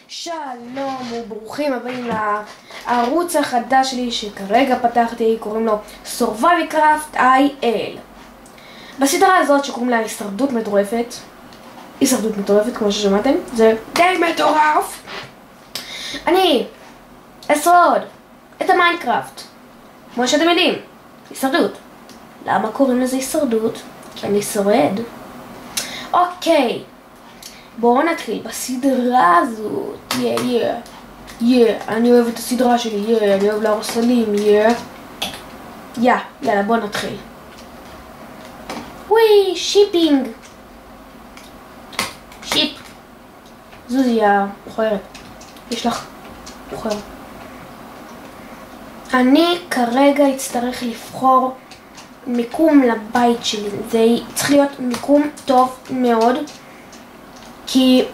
שלום וברוכים הבאים לערוץ החדש שלי שכרגע פתחתי, קוראים לו Survivecraft IL. בסדרה הזאת שקוראים לה הישרדות מטורפת, כמו ששמעתם, זה די מטורף. אני אשרוד את המיינקראפט, כמו שאתם יודעים, הישרדות. למה קוראים לזה הישרדות? כי אני שורד. אוקיי, בואו נתחיל בסדרה הזאת. אני אוהב את הסדרה שלי, אני אוהב להרוס סלים, יאללה, בואו נתחיל. וואי, שיפינג. שיפ. זוזי המכוערת. יש לך מכוערת. אני כרגע אצטרך לבחור מיקום לבית שלי. זה צריך להיות מיקום טוב מאוד, כי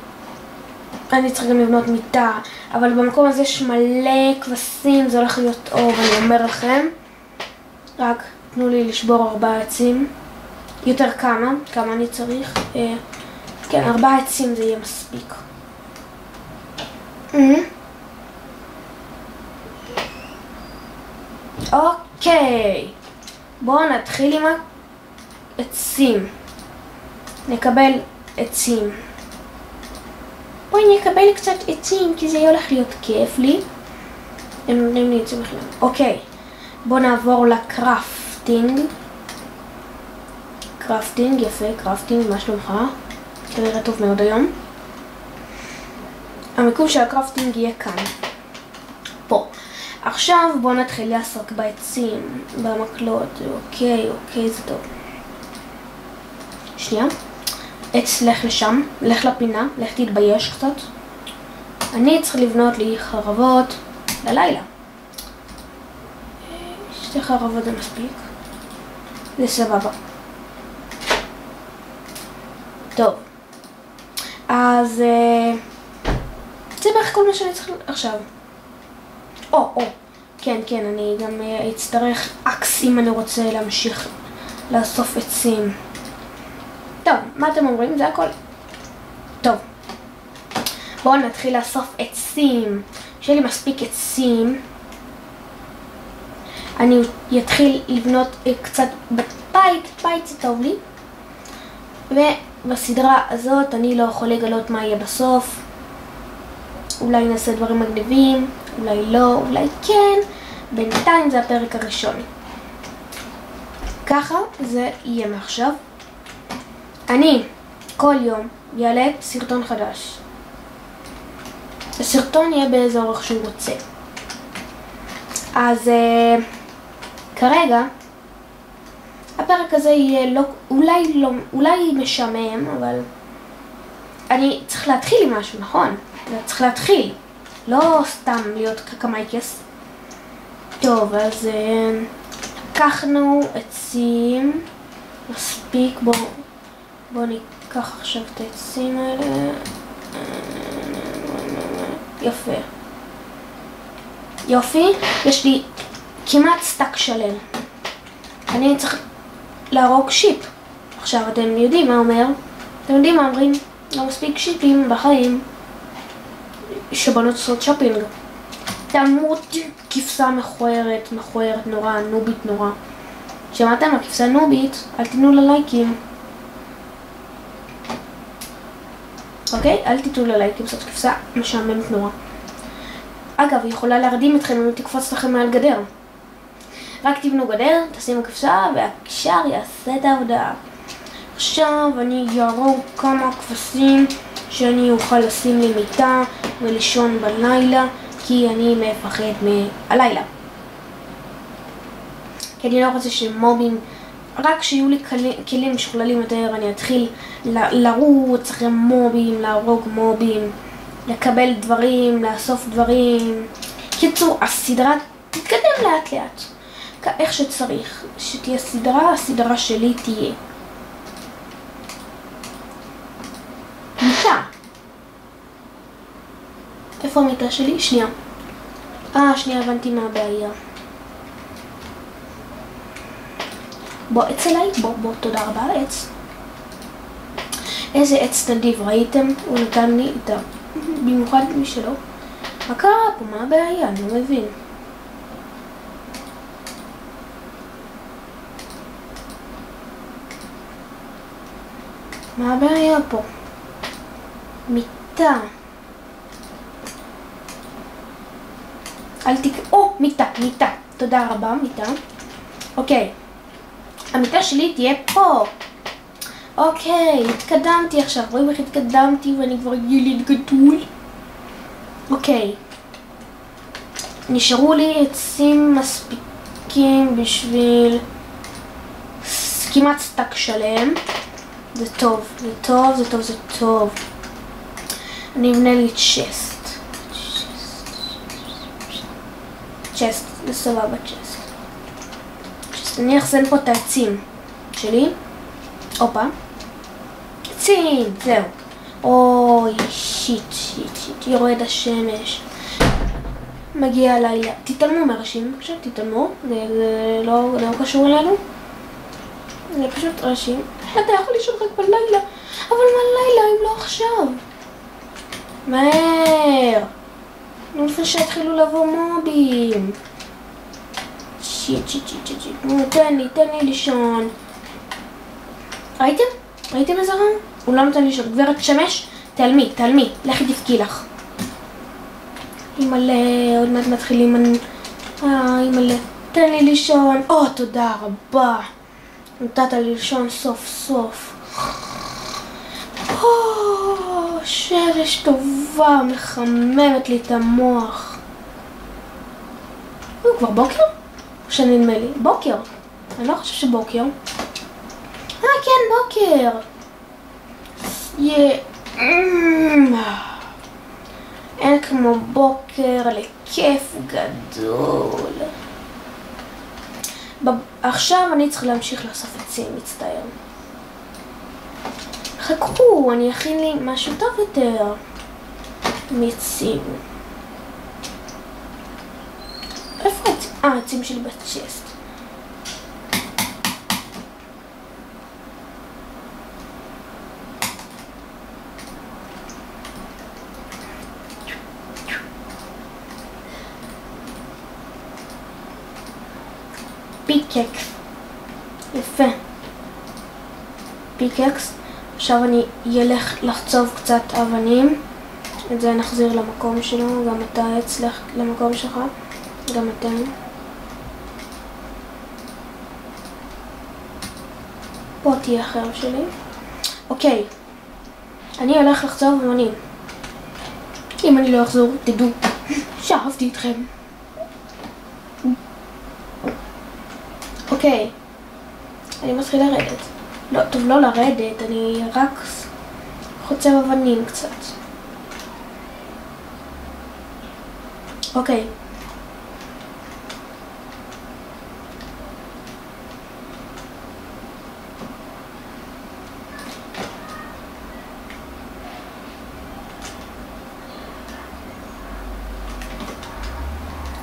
אני צריך גם לבנות מיטה, אבל במקום הזה יש מלא כבשים, זה הולך להיות טוב, אני אומר לכם. רק תנו לי לשבור 4 עצים. יותר כמה אני צריך? כן, 4 עצים זה יהיה מספיק. אוקיי, בואו נתחיל עם העצים. נקבל עצים. בואי נקבל קצת עצים, כי זה הולך להיות כיף לי. הם נותנים לי עצים בכלל. אוקיי, בואו נעבור לקראפטינג. יפה, קראפטינג, מה שלומך? כנראה טוב מאוד היום. המיקום של הקראפטינג יהיה כאן. פה. עכשיו בואו נתחיל לעסוק בעצים, במקלות. אוקיי, זה טוב. שנייה. עץ, לך לשם, לך לפינה, לך תתבייש קצת. אני צריך לבנות לי חרבות ללילה. 2 חרבות זה מספיק. זה סבבה. טוב. אז זה בערך כל מה שאני צריך עכשיו. כן, אני גם אצטרך אקס אם אני רוצה להמשיך לאסוף עצים. טוב, מה אתם אומרים? זה הכל. טוב. בואו נתחיל לאסוף עצים. יש לי מספיק עצים. אני אתחיל לבנות קצת בית זה טוב לי. ובסדרה הזאת אני לא יכול לגלות מה יהיה בסוף. אולי נעשה דברים מגניבים, אולי לא, אולי כן. בינתיים זה הפרק הראשון. ככה זה יהיה מעכשיו. אני כל יום יעלה סרטון חדש. הסרטון יהיה באיזה אורך שהוא רוצה. אז כרגע הפרק הזה יהיה אולי משעמם, אבל אני צריך להתחיל עם משהו, נכון? צריך להתחיל, לא סתם להיות קקמייקס. טוב, אז לקחנו עצים מספיק. בואו ניקח עכשיו את העצים האלה. יופי, יש לי כמעט סטאק שלם. אני צריך להרוג שיפ. עכשיו אתם יודעים מה אומר? אתם יודעים מה אומרים? לא מספיק שיפים בחיים. שבנות עושות שופינג. תמות כבשה מכוערת נורא, נובית נורא. שמעתם? הכבשה נובית, אל תיתנו לה לייקים. אוקיי? אל תיתנו לה לייקים, זאת כבשה משעממת נורא. אגב, היא יכולה להרדים אתכם אם תקפוץ לכם מעל גדר. רק תבנו גדר, תשימו כבשה והקשר יעשה את העבודה. עכשיו אני ארוג כמה כבשים שאני אוכל לשים לי מיטה ולישון בלילה, כי אני מפחד מהלילה. כי אני לא רוצה שמובים, רק שיהיו לי כלים משוכללים יותר, אני אתחיל לרוץ אחרי מובים, להרוג מובים, לקבל דברים, לאסוף דברים. קיצור, הסדרה תתקדם לאט לאט. איך שצריך, שתהיה סדרה, הסדרה שלי תהיה. מיטה. איפה המיטה שלי? שנייה. שנייה, הבנתי מה הבעיה. בוא, עץ אליי, בוא, תודה רבה, עץ. איזה עץ נדיב, ראיתם? הוא נתן לי את במיוחד מי שלא. מה קרה פה? מה הבעיה? אני לא מבין. מה הבעיה פה? מיטה. מיטה. תודה רבה, מיטה. אוקיי. המיטה שלי תהיה פה. אוקיי, התקדמתי עכשיו. רואים איך התקדמתי ואני כבר ילד גדול. אוקיי. נשארו לי עצים מספיקים בשביל כמעט סטק שלם. זה טוב. אני אבנה לי צ'סט, זה סבבה צ'סט. אני אחסן פה את העצים שלי. הופה. עצים, זהו. אוי, שיט, יורד השמש. מגיע הלילה. תתעלמו מהראשים, בבקשה, תתעלמו. זה לא קשור אלינו. זה פשוט ראשים. אתה יכול לישון רק בלילה. אבל מה לילה אם לא עכשיו? מהר. לפני שהתחילו לבוא מובים. שיט. תן לי לישון. ראיתם איזה רע? הוא לא נותן לישון. גברת שמש, תעלמי. לכי תבכי לך. אימא'לה, עוד מעט מתחילים. אימא'לה, תן לי לישון. תודה רבה. נתת לי לישון סוף. שמש טובה, מחממת לי את המוח. כבר בוקר? שנדמה לי. בוקר. אני לא חושב שבוקר. כן, בוקר. אין כמו בוקר לכיף גדול. עכשיו אני צריך להמשיך לאסוף עצים, מצטער. חכו, אני אכין לי משהו טוב יותר. מעצים. איפה העצים? העצים שלי בצ'סט. פיקקס. יפה. פיקקס. עכשיו אני ילך לחצוב קצת אבנים. את זה נחזיר למקום שלו. גם אתה אצלך למקום שלך. גם אתם. פה תהיה החרב שלי. אוקיי. אני הולך לחצוב אבנים. אם אני לא אחזור, תדעו שאהבתי אתכם. אוקיי. אני מתחיל לרדת. לא, טוב, לא לרדת, אני רק חוצב אבנים קצת. אוקיי.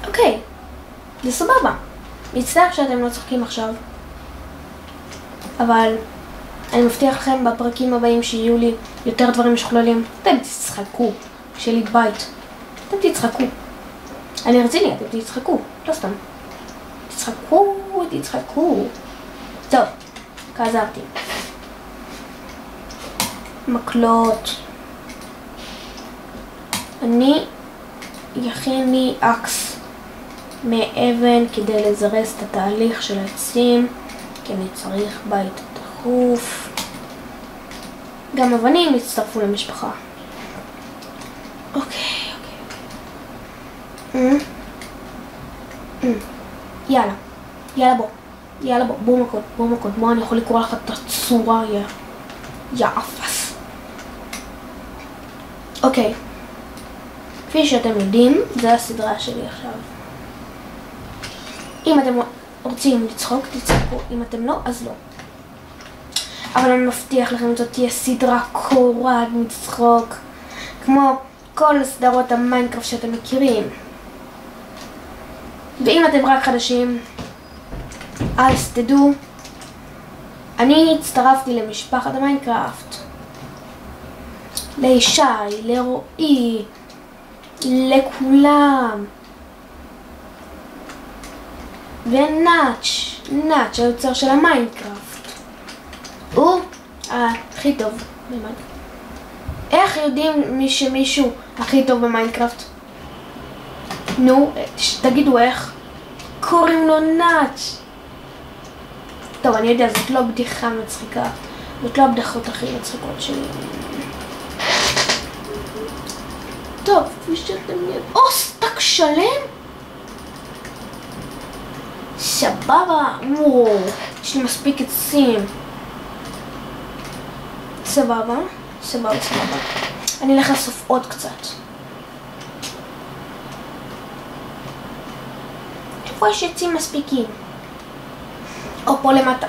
אוקיי. זה סבבה. מצטער שאתם לא צוחקים עכשיו. אבל אני מבטיח לכם בפרקים הבאים שיהיו לי יותר דברים משוכללים. אתם תצחקו. שיהיה לי בית. אתם תצחקו. אני רציני, אתם תצחקו. לא סתם. תצחקו. טוב, חזרתי. מקלות. אני יכין לי אקס מאבן כדי לזרז את התהליך של העצים. כי אני צריך בית דחוף. גם אבנים יצטרפו למשפחה. אוקיי. יאללה בוא. בוא מכות. בוא, אני יכול לקרוא לך את הצורה. יא אפס. אוקיי. כפי שאתם יודעים, זו הסדרה שלי עכשיו. אם אתם רוצים לצחוק, תצחקו. אם אתם לא, אז לא. אבל אני מבטיח לכם, זאת תהיה סדרה קורעת מצחוק. כמו כל סדרות המיינקראפט שאתם מכירים. ואם אתם רק חדשים, אז תדעו, אני הצטרפתי למשפחת המיינקראפט. לישי, לרועי, לכולם. ונאץ', נאץ' היוצר של המיינקראפט. הוא הכי טוב במיינקראפט. איך יודעים שמישהו הכי טוב במיינקראפט? נו, תגידו איך. קוראים לו נאץ'. טוב, אני יודע, זאת לא בדיחה מצחיקה. זאת לא הבדיחות הכי מצחיקות שלי. טוב, כפי שאתם יודעים. סטאק שלם? סבבה, וואו, יש לי מספיק עצים. סבבה, סבבה. אני אלך לאסוף עוד קצת. איפה יש עצים מספיקים? או פה למטה.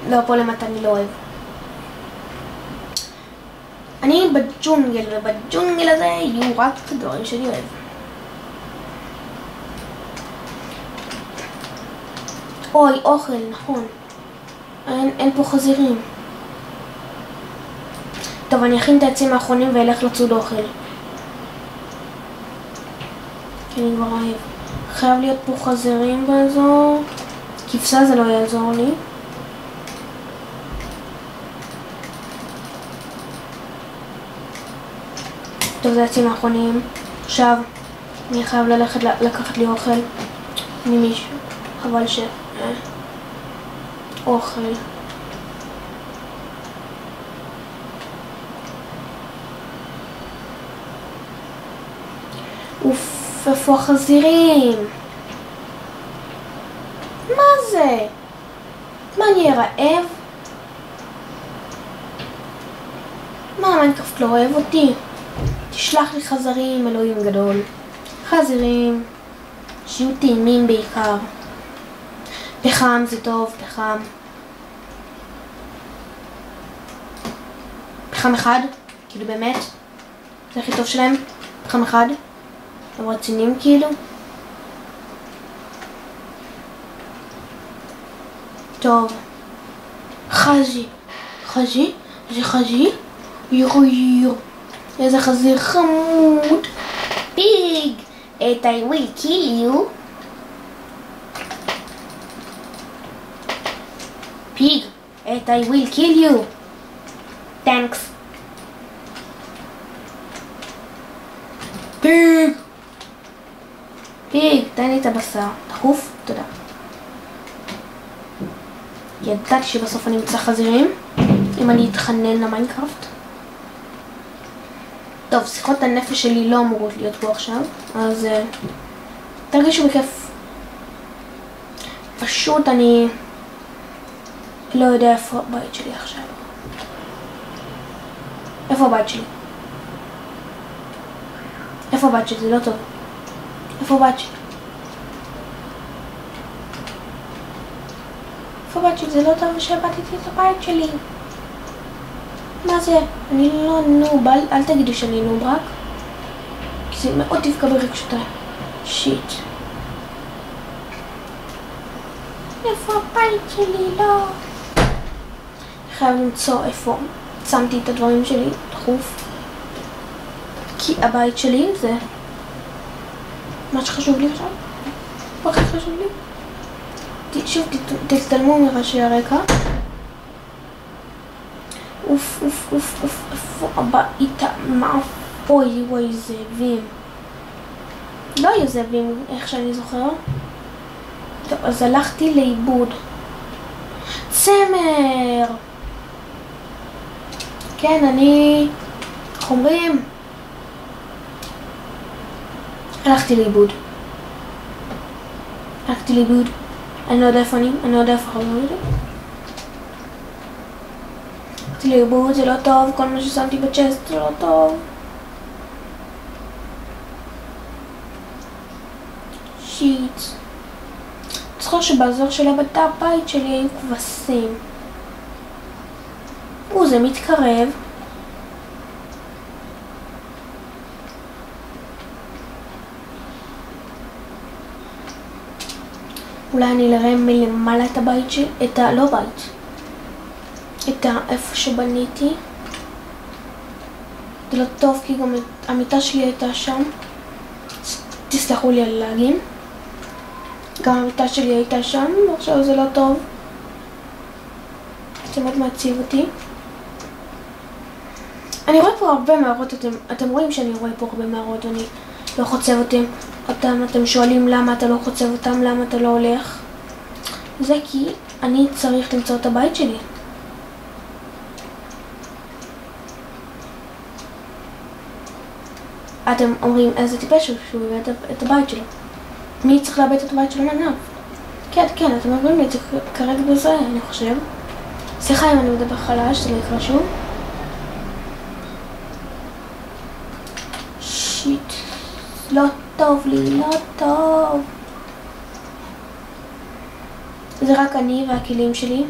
לא, פה למטה אני לא אוהב. אני בג'ונגל, ובג'ונגל הזה יהיו רק דברים שאני אוהב. אוי, אוכל, נכון. אין פה חזירים. טוב, אני אכין את העצים האחרונים ואלך לצוד אוכל. כי אני כבר רעב. חייב להיות פה חזירים באזור. כבשה זה לא יעזור לי. טוב, זה העצים האחרונים. עכשיו, אני חייב ללכת לקחת לי אוכל ממישהו. חבל ש... אוכל. אוף, איפה החזירים? מה זה? מה, אני אהיה רעב? מה, מיינקראפט לא אוהב אותי? תשלח לי חזרים, אלוהים גדול. חזירים, שיהיו טעימים בעיקר. פחם זה טוב, פחם. פחם אחד, כאילו באמת. זה הכי טוב שלהם. פחם אחד. הם רצינים כאילו. טוב. חזי. חזי? זה חזי? ירו. איזה חזיר חמוד. פיג. I will kill you. Pig, I will kill you. Thanks. Pig. פיג, תן לי את הבשר. דחוף, תודה. ידעתי שבסוף אני אמצא חזירים, אם אני אתחנן למיינקראפט. טוב, שיחות הנפש שלי לא אמורות להיות פה עכשיו, אז תרגישו בכיף. פשוט אני לא יודע איפה הבית שלי עכשיו. איפה הבית שלי? איפה הבית שלי? זה לא טוב. איפה הבית שלי? איפה הבית שלי? זה לא טוב שהבאתי את הבית שלי. מה זה? אני לא נוב, אל תגידו שאני נוב רק. כי זה מאוד תפגע ברגשותיי. שיט. איפה הבית שלי? לא. חייב למצוא איפה שמתי את הדברים שלי דחוף. כי הבית שלי זה מה שחשוב לי עכשיו. מה הכי חשוב לי? שוב, תצטלמו מראשי הרקע. אוף, איפה הבית? מה? אוי, זאבים. לא היו זאבים, איך שאני זוכר. טוב, אז הלכתי לאיבוד. צמר! כן, אני... איך אומרים? הלכתי לאיבוד. אני לא יודע איפה אני לא יודע איפה חברים את זה. הלכתי לאיבוד, זה לא טוב, כל מה ששמתי בצ'סט זה לא טוב. שיט. זוכר שבאזור של הבית שלי היו כבשים. זה מתקרב. אולי אני אראה מלמעלה את הבית שלי, לא בית, איפה שבניתי. זה לא טוב כי גם המיטה שלי הייתה שם. תסלחו לי על להגים. גם המיטה שלי הייתה שם, ועכשיו זה לא טוב. זה מאוד מעציב אותי. אני רואה פה הרבה מערות, אתם רואים שאני רואה פה הרבה מערות ואני לא חוצב אותם. אתם שואלים למה אתה לא חוצב אותם, למה אתה לא הולך. זה כי אני צריך למצוא את הבית שלי. אתם אומרים איזה טיפש שהוא יביא את הבית שלו. מי צריך לאבד את הבית שלו מעניו? כן, אתם אומרים לי את זה כרגע בזה, אני חושב. סליחה אם אני מדבר חלש, זה לא יקרה שוב. שיט, לא טוב לי, לא טוב. זה רק אני והכלים שלי.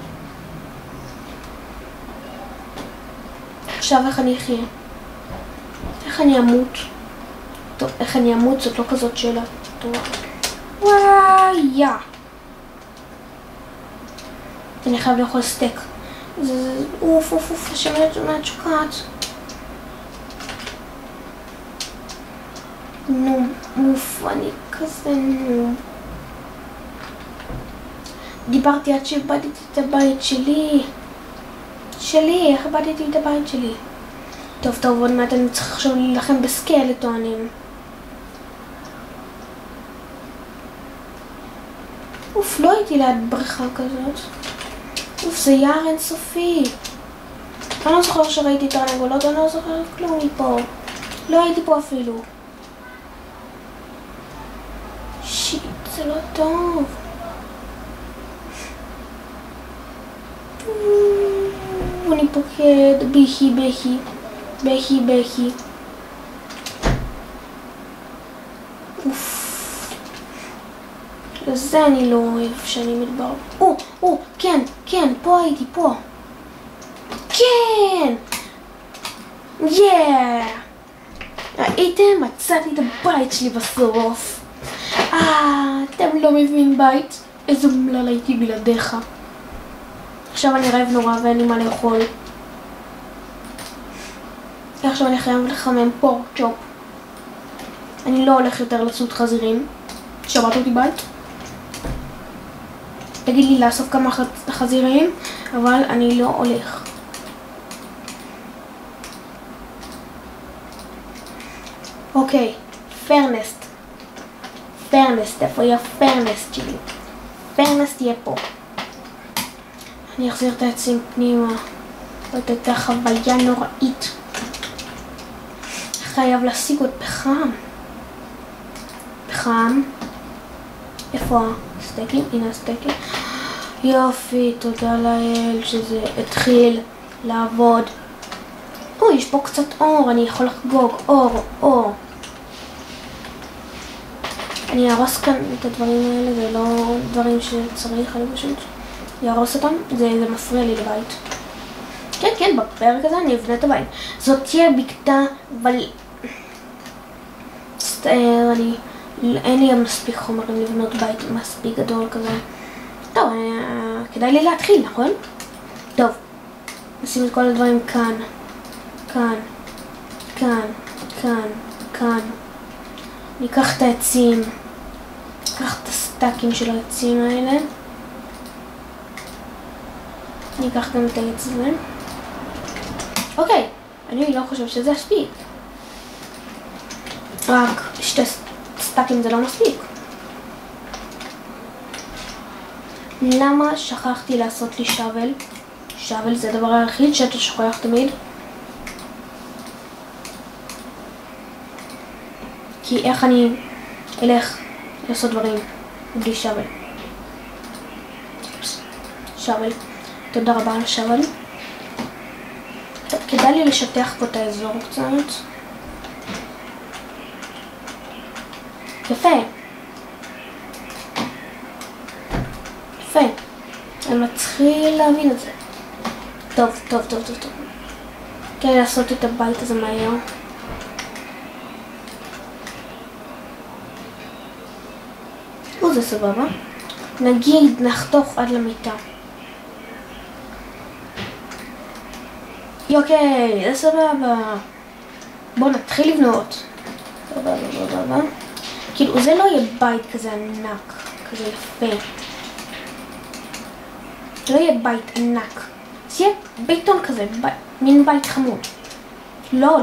עכשיו איך אני אחיה? איך אני אמות? טוב, איך אני אמות? זאת לא כזאת שאלה טובה. וואי, אני חייב לאכול סטייק. זה אוף, השמנת שוקעת. נו, אני כזה נו. דיברתי עד שאיבדתי את הבית שלי. איך איבדתי את הבית שלי? טוב, עוד מעט אני צריך עכשיו להילחם בסקלטונים. לא הייתי ליד בריכה כזאת. זה יער אינסופי. אני לא זוכר שראיתי תרנגולות, אני לא זוכר כלום מפה. לא הייתי פה אפילו. שיט, זה לא טוב. אני פוקד, בכי. לזה אני לא אוהב שאני מדבר. כן, פה הייתי, פה. כן! ראיתם? מצאתי את הבית שלי בסוף. אתם לא מבינים בית? איזה אומלל הייתי בלעדיך. עכשיו אני רעב נורא ואין לי מה לאכול. עכשיו אני חייב לחמם פורק צ'ופ. אני לא הולך יותר לצוד חזירים. שמעת אותי בית? תגיד לי לאסוף כמה חזירים, אבל אני לא הולך. אוקיי, פרנסט. איפה יהיה פרנסט שלי? פרנסט יהיה פה. אני אחזיר את העצים פנימה. זאת הייתה חוויה נוראית. חייב להשיג עוד פחם. איפה הסטייקים? הנה הסטייקים. יופי, תודה לאל שזה התחיל לעבוד. יש פה קצת אור, אני יכול לחגוג. אור. אני ארוס כאן את הדברים האלה, זה לא דברים שצריך, אני פשוט ירוס אותם, זה מפריע לי לבית. כן, בפרק הזה אני אבנה את הבית. זאת תהיה בקתה, אבל אין לי מספיק חומרים לבנות בית מספיק גדול כזה. טוב, כדאי לי להתחיל, נכון? טוב, נשים את כל הדברים כאן. אני אקח את העצים, אקח את הסטאקים של העצים האלה. אני אקח גם את העץ הזה. אוקיי, אני לא חושב שזה יספיק. רק שתי סטאקים זה לא מספיק. למה שכחתי לעשות לי שוול? שוול זה הדבר היחיד שאתה שוכח תמיד. כי איך אני אלך לעשות דברים בלי שוול? שוול. תודה רבה על השוול. טוב, כדאי לי לשטח פה את האזור קצת. יפה. אני מתחיל להבין את זה. טוב. כדאי לעשות את הבית הזה מהר. זה סבבה. נגיד נחתוך עד למיטה. אוקיי, זה סבבה. בואו נתחיל לבנות. כאילו זה לא יהיה בית כזה ענק, כזה יפה. זה לא יהיה בית ענק. זה יהיה ביתון כזה, מין בית חמוד. לא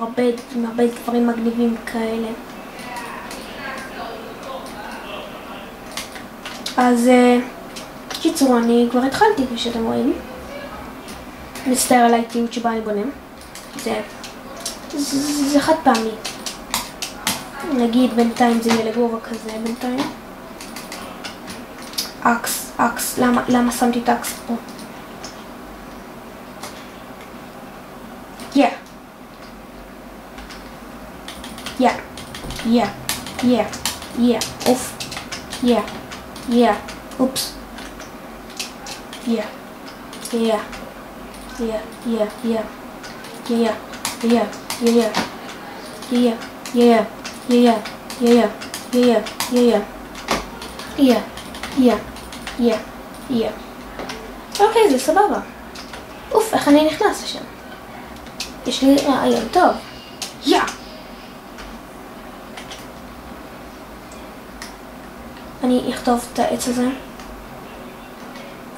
הרבה דברים מגניבים כאלה. אז קיצור, אני כבר התחלתי כפי שאתם רואים. מצטער על האיטיות שבה אני בונה. זה חד פעמי. נגיד בינתיים זה יהיה לגובה כזה בינתיים. אקס, למה שמתי את האקס פה? אוף. אופס. אוקיי, זה סבבה. אוף, איך אני נכנס לשם? יש לי רעיון טוב. אני אכתוב את העץ הזה.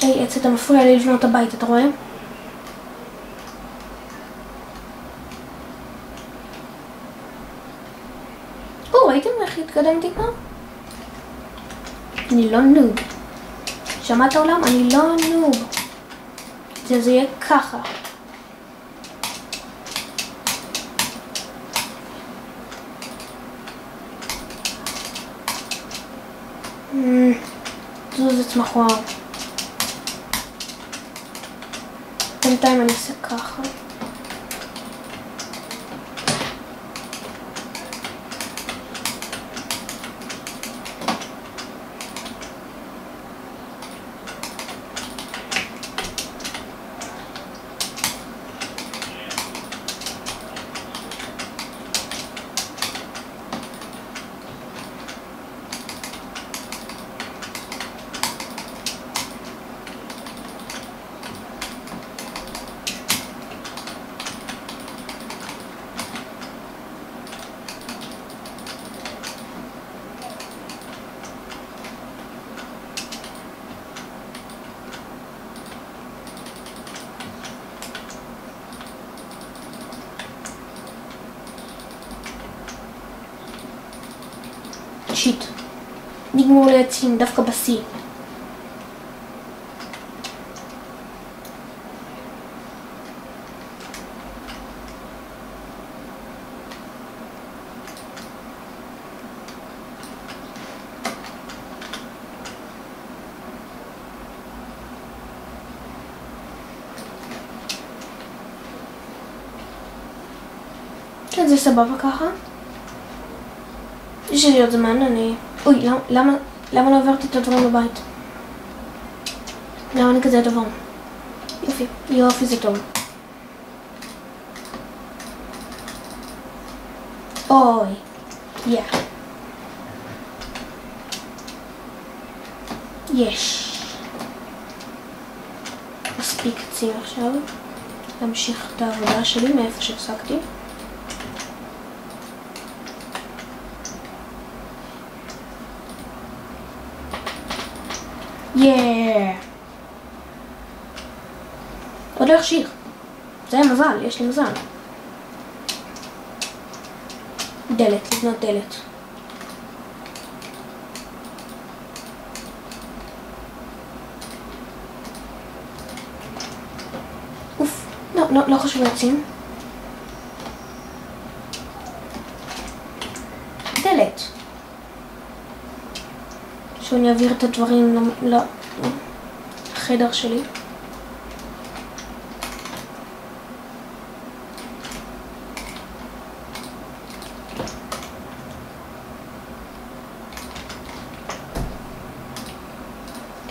היי, עץ, אתה מפריע לי לבנות הבית, אתה רואה? ראיתם איך התקדמתי פה? אני לא נוב. שמעת העולם? אני לא נוב. זה יהיה ככה. זה צמח וואו. בינתיים אני אעשה ככה. שיט. נגמור לעצים דווקא בסי. כן, זה סבבה ככה. יש לי עוד זמן, אוי, למה לא עברתי את הדברים בבית? למה אני כזה דבר? יופי, זה טוב. אוי, יש. מספיק עצים עכשיו. להמשיך את העבודה שלי מאיפה שהפסקתי. עוד לא יחשיך. זה היה מזל, יש לי מזל. דלת, לבנות דלת. אוף, לא חשוב לעצים. דלת. שאני אעביר את הדברים לחדר שלי.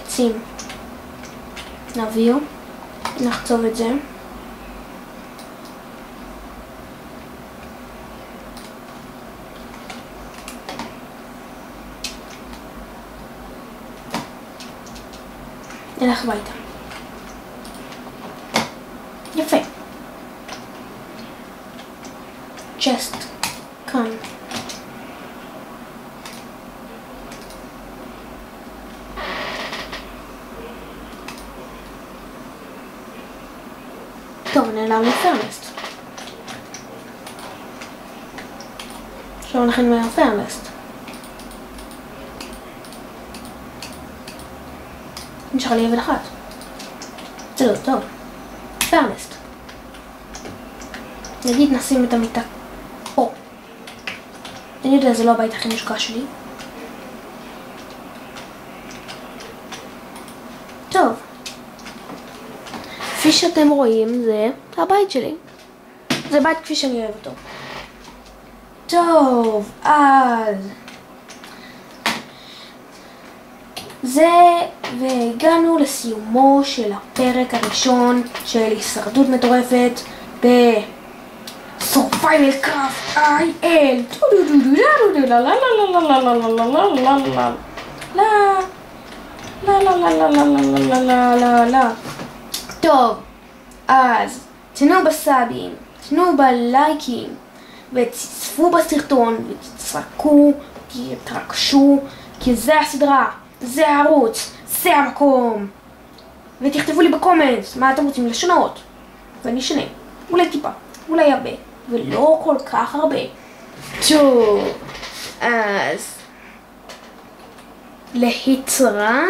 עצים. נעביר. נחצוב את זה. נלך הביתה. יפה. צ'סט. כאן. טוב, נעלם לפרנסט. עכשיו נכין מהפרנסט. נשאר לי עבד אחת. זה לא טוב. פרנסט. נגיד נשים את המיטה פה. אני יודע, זה לא הבית הכי משקע שלי. טוב. כפי שאתם רואים, זה הבית שלי. זה בית כפי שאני אוהב אותו. טוב, אז זה, והגענו לסיומו של הפרק הראשון של הישרדות מטורפת ב-Survival Craft IL. טוב, אז תנו בסאבים, תנו בלייקים ותצפו בסרטון ותצחקו, תתרגשו, כי זה הסדרה, זה הערוץ, זה המקום. ותכתבו לי בקומנט מה אתם רוצים לשנות ואני אשנה, אולי טיפה, אולי הרבה, ולא כל כך הרבה. טוב, אז להתראות.